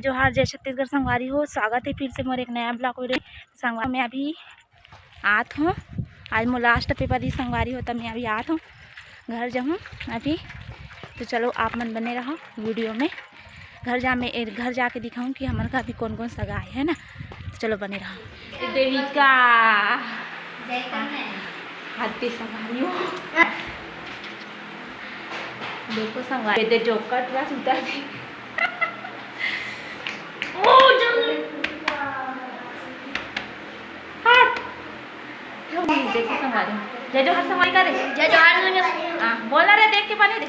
जोहार जय छत्तीसगढ़ संगवारी हो। स्वागत है फिर से मोर एक नया ब्लॉग वीडियो संगवारी में। अभी आत हूँ, आज मोर लास्ट पेपर ही संगवारी हो, तब मैं अभी आत हूँ घर जाऊँ अभी। तो चलो आप मन बने रहो वीडियो में। घर जाके दिखाऊँ कि हमारे का अभी कौन कौन सगाई है ना। तो चलो बने रहो। देविका हाथ पे संगवारी हो, देखो संगवारी दे जोकर पूरा सूता थी। देखो संगवारी जय जोहार संगवारी करे जय जोहार। हाँ बोला रे, देख के बने दे।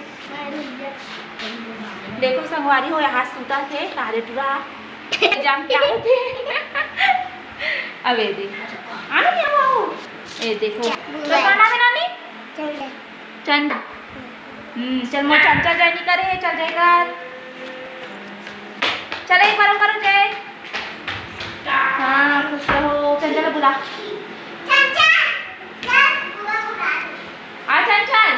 देखो संगवारी हो यहाँ सूता थे कारे टूरा जाम क्या थे। अब ये देख आने क्या हुआ हो, ये देखो तो गाना में नानी चंद चल मो चंचल जय नहीं करे, चल जाएगा चले एक बार करो जय। हाँ खुश रहो। चंचल बुला आ चंचल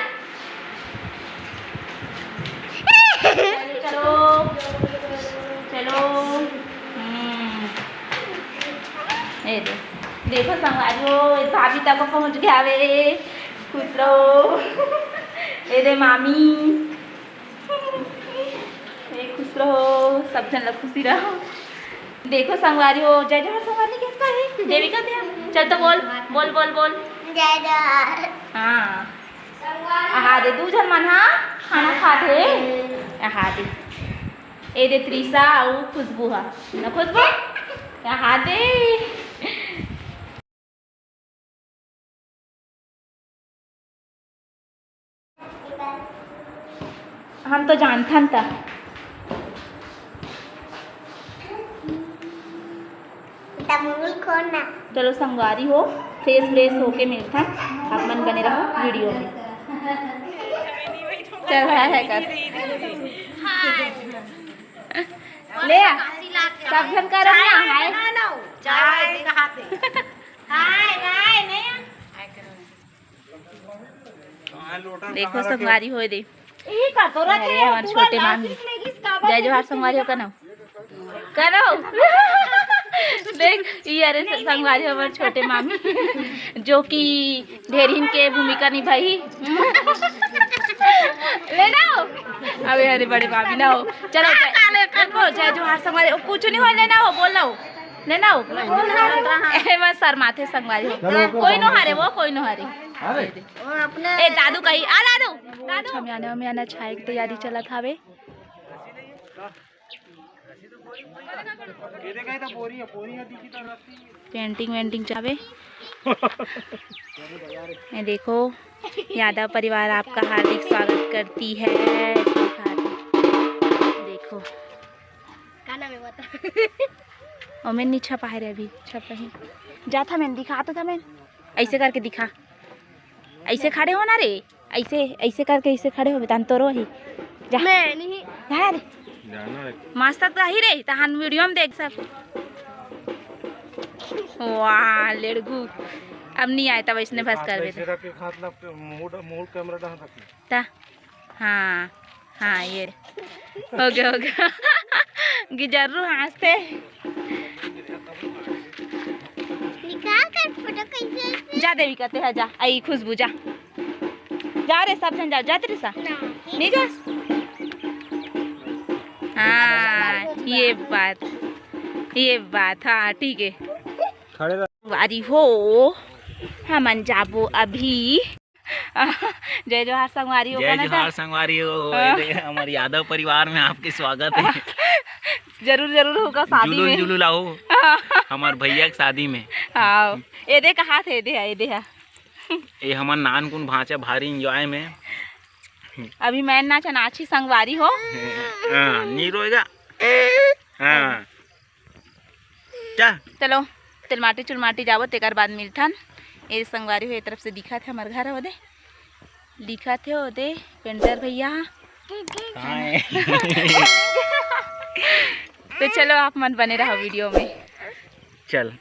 चलो चलो। ये देखो संगवारी हो भाभी तक पहुंच गया वे, खुश रहो। ये दे मामी खुश रहो, सब जन लोग खुशी रहो। देखो संगवारी हो जय जोहार संगवारी किसका है देविका दिया। चल तो बोल बोल बोल बोल जय जोहार। हाँ आहा दे दू जन मन हाँ खाना खाते। आहा दे ए दे त्रिशा और खुशबू हा ना खुशबू आहा दे। हम तो जानथन था। चलो संगवारी हो फ्रेश फ्रेश होके मिलता आप मन बने रहो वीडियो में। चल है कर ले सब जन करो ना हाय देखो संगवारी हो दे हमारे छोटे मामी जय जोहार संगवारी हो करो करो। देख ये अरे संगवारी हमारे छोटे मामी जो कि ढेरिन के भूमिका निभाई। ले ना हो अबे अरे बड़े भाभी ना हो। चलो जय जोहार संगवारी कुछ नहीं हो लेना हो बोल हो लेना हो बस सर माथे संगवारी हो कोई नो हारे वो कोई नो हारे। ए दादू कही आ दादू दादू हम आना छाए की तैयारी चला था वे। पेंटिंग वेंटिंग चावे। ये देखो यादव परिवार आपका हार्दिक स्वागत करती है। देखो और मैं नहीं छपा है रे अभी छप रही जा था मैंने दिखा तो था मैं ऐसे करके दिखा ऐसे खड़े हो ना रे ऐसे ऐसे करके ऐसे खड़े हो बतान तो रो ही जा मैं नहीं यार मस्त तो ही रे तहान वीडियो में देख सब। वाह लड़गू अब नहीं आए तब इसने बस कर ता। हाँ हाँ ये हो गया गिजर्रू हंसते जा देवी कहते है जा आई खुशबू जा जा रे सब जन जाओ जा तेरे साथ नहीं जा। हाँ ये बात हाँ ठीक है वारी हो हम जाबो अभी। जय जोहार संगवारी हो जय जोहार संगवारी हो हमारे यादव परिवार में आपके स्वागत है। जरूर होगा शादी में जुलू लाओ हमारे भैया की शादी में। हाँ ये दे कहा थे ये दे ये हमार नान कुन भांचा भारी एंजॉय में अभी मैं नाचा नाची संगवारी हो। हाँ नहीं रोएगा। हाँ चलो तिलमाटी चुलमाटी जावो तेकर बाद मिलथन। ये संगवारी हो ये तरफ से दिखा थे हमारे घर ओदे दिखा थे ओदे पेंटर भैया। तो चलो आप मन बने रहो वीडियो में। चल